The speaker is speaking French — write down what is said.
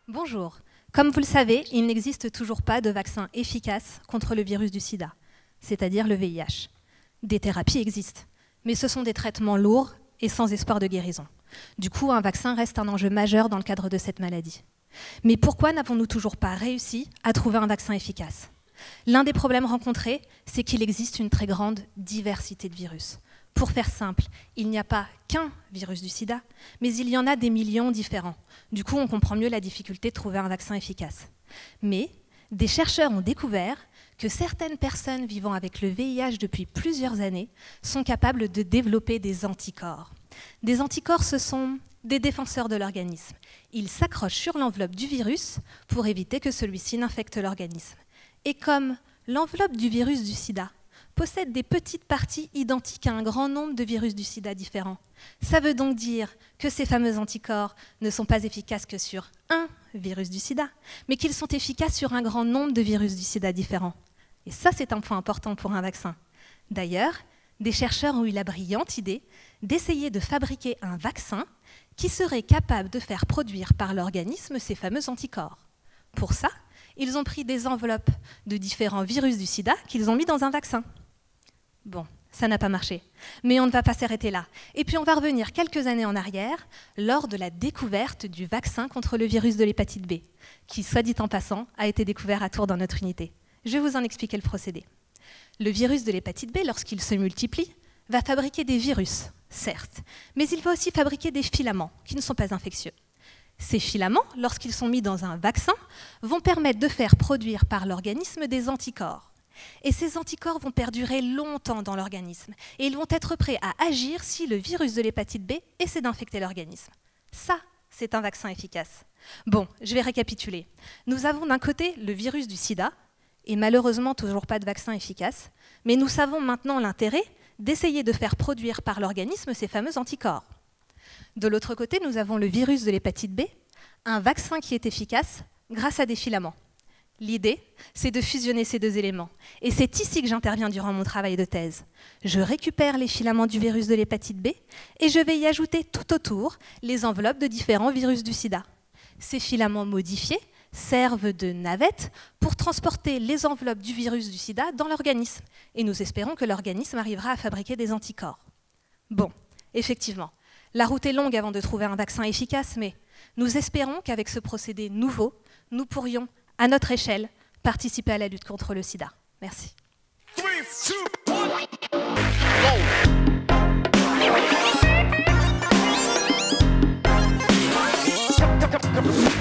Bonjour. Comme vous le savez, il n'existe toujours pas de vaccin efficace contre le virus du sida, c'est-à-dire le VIH. Des thérapies existent, mais ce sont des traitements lourds et sans espoir de guérison. Du coup, un vaccin reste un enjeu majeur dans le cadre de cette maladie. Mais pourquoi n'avons-nous toujours pas réussi à trouver un vaccin efficace ? L'un des problèmes rencontrés, c'est qu'il existe une très grande diversité de virus. Pour faire simple, il n'y a pas qu'un virus du sida, mais il y en a des millions différents. Du coup, on comprend mieux la difficulté de trouver un vaccin efficace. Mais des chercheurs ont découvert que certaines personnes vivant avec le VIH depuis plusieurs années sont capables de développer des anticorps. Des anticorps, ce sont des défenseurs de l'organisme. Ils s'accrochent sur l'enveloppe du virus pour éviter que celui-ci n'infecte l'organisme. Et comme l'enveloppe du virus du sida possède des petites parties identiques à un grand nombre de virus du sida différents, ça veut donc dire que ces fameux anticorps ne sont pas efficaces que sur un virus du sida, mais qu'ils sont efficaces sur un grand nombre de virus du sida différents. Et ça, c'est un point important pour un vaccin. D'ailleurs, des chercheurs ont eu la brillante idée d'essayer de fabriquer un vaccin qui serait capable de faire produire par l'organisme ces fameux anticorps. Pour ça, ils ont pris des enveloppes de différents virus du sida qu'ils ont mis dans un vaccin. Bon, ça n'a pas marché, mais on ne va pas s'arrêter là. Et puis on va revenir quelques années en arrière, lors de la découverte du vaccin contre le virus de l'hépatite B, qui, soit dit en passant, a été découvert à Tours dans notre unité. Je vais vous en expliquer le procédé. Le virus de l'hépatite B, lorsqu'il se multiplie, va fabriquer des virus, certes, mais il va aussi fabriquer des filaments qui ne sont pas infectieux. Ces filaments, lorsqu'ils sont mis dans un vaccin, vont permettre de faire produire par l'organisme des anticorps. Et ces anticorps vont perdurer longtemps dans l'organisme et ils vont être prêts à agir si le virus de l'hépatite B essaie d'infecter l'organisme. Ça, c'est un vaccin efficace. Bon, je vais récapituler. Nous avons d'un côté le virus du sida, et malheureusement toujours pas de vaccin efficace, mais nous savons maintenant l'intérêt d'essayer de faire produire par l'organisme ces fameux anticorps. De l'autre côté, nous avons le virus de l'hépatite B, un vaccin qui est efficace grâce à des filaments. L'idée, c'est de fusionner ces deux éléments. Et c'est ici que j'interviens durant mon travail de thèse. Je récupère les filaments du virus de l'hépatite B et je vais y ajouter tout autour les enveloppes de différents virus du sida. Ces filaments modifiés servent de navette pour transporter les enveloppes du virus du sida dans l'organisme. Et nous espérons que l'organisme arrivera à fabriquer des anticorps. Bon, effectivement, la route est longue avant de trouver un vaccin efficace, mais nous espérons qu'avec ce procédé nouveau, nous pourrions, à notre échelle, participer à la lutte contre le sida. Merci. 3, 2, 1, go!